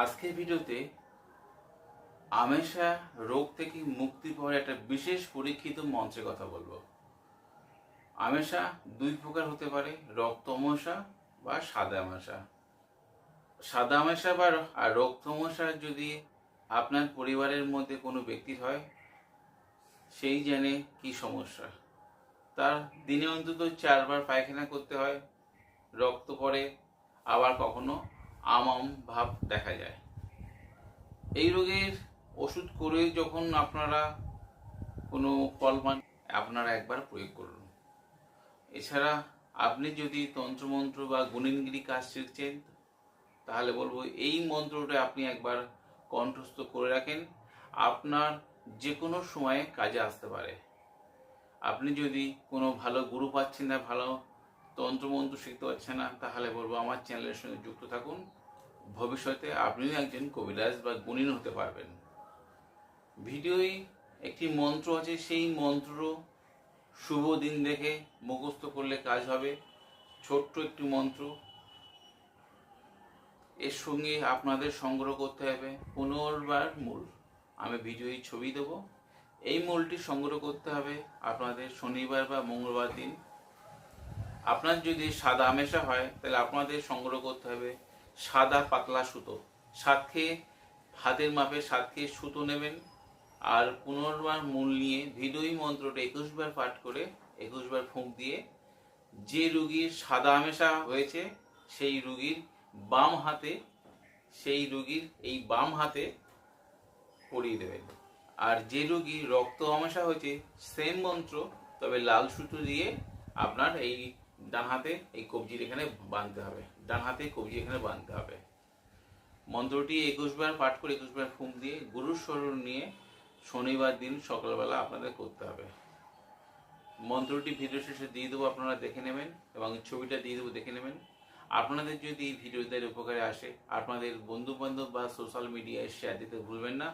আজকের ভিডিওতে আমাশা রোগ থেকে মুক্তি পাওয়ার একটা বিশেষ পরীক্ষিত মন্ত্রের কথা বলবো। আমাশা দুই প্রকার হতে পারে, রক্ত আমাশা বা সাদা আমাশা। সাদা আমাশা বা রক্ত আমাশা যদি আপনার পরিবারের মধ্যে কোনো ব্যক্তির হয়, সেই জানে কি সমস্যা। তার দিনে অন্তত 4 বার পায়খানা করতে হয়, রক্ত পড়ে, আবার কখনো আম ভাব দেখা যায়। এই রোগের ওষুধ করে যখন আপনারা কোনো ফল পান, আপনারা একবার প্রয়োগ করুন। এছাড়া আপনি যদি তন্ত্রমন্ত্র বা গুণিনগিরি কাজ শিখছেন, তাহলে বলবো এই মন্ত্রটা আপনি একবার কণ্ঠস্থ করে রাখেন, আপনার যে কোনো সময়ে কাজে আসতে পারে। আপনি যদি কোনো ভালো গুরু পাচ্ছেন না, ভালো তন্ত্রমন্ত্র শিখতে পারছেন না, তাহলে বলবো আমার চ্যানেলের সঙ্গে যুক্ত থাকুন। ভবিষ্যতে আপনিও একজন কবিরাজ বা গুণিন হতে পারবেন। ভিডিওয় একটি মন্ত্র আছে, সেই মন্ত্র শুভ দিন দেখে মুখস্থ করলে কাজ হবে। ছোট্ট একটি মন্ত্র, এর সঙ্গে আপনাদের সংগ্রহ করতে হবে 15বার মূল। আমি ভিডিওয় ছবি দেবো। এই মূলটি সংগ্রহ করতে হবে আপনাদের শনিবার বা মঙ্গলবার দিন। আপনার যদি সাদা আমাশা হয়, তাহলে আপনাদের সংগ্রহ করতে হবে সাদা পাতলা সুতো। সাথে হাতের মাপে 7 সুতো নেবেন, আর 15বার মূল নিয়ে ভিডিওই মন্ত্রটা 21বার পাঠ করে 21বার ফুঁক দিয়ে যে রুগীর সাদা আমাশা হয়েছে সেই রুগীর বাম হাতে, এই বাম হাতে পরিয়ে দেবেন। আর যে রুগীর রক্ত আমাশা হয়েছে, সেম মন্ত্র, তবে লাল সুতো দিয়ে আপনার এই ডান হাতে এই কবজির এখানে বাঁধতে হবে, ডান হাতে কবজি এখানে বাঁধতে হবে। মন্ত্রটি 21বার পাঠ করে 21বার ফুঁক দিয়ে গুরুর শরণ নিয়ে শনিবার দিন সকালবেলা আপনাদের করতে হবে। মন্ত্রটি ভিডিও শেষে দিয়ে দেবো, আপনারা দেখে নেবেন, এবং ছবিটা দিয়ে দেবো, দেখে নেবেন। আপনাদের যদি এই ভিডিওদের উপকারে আসে, আপনাদের বন্ধু বান্ধব বা সোশ্যাল মিডিয়ায় শেয়ার দিতে ভুলবেন না।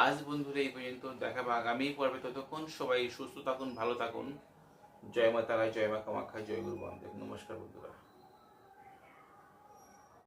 আজ বন্ধুরা এই পর্যন্ত, দেখা হবে আগামী পর্বে। ততক্ষণ সবাই সুস্থ থাকুন, ভালো থাকুন। জয় মা তারা, জয় মা কামাখ্যা, জয় গুরু বামদেব। নমস্কার বন্ধুরা।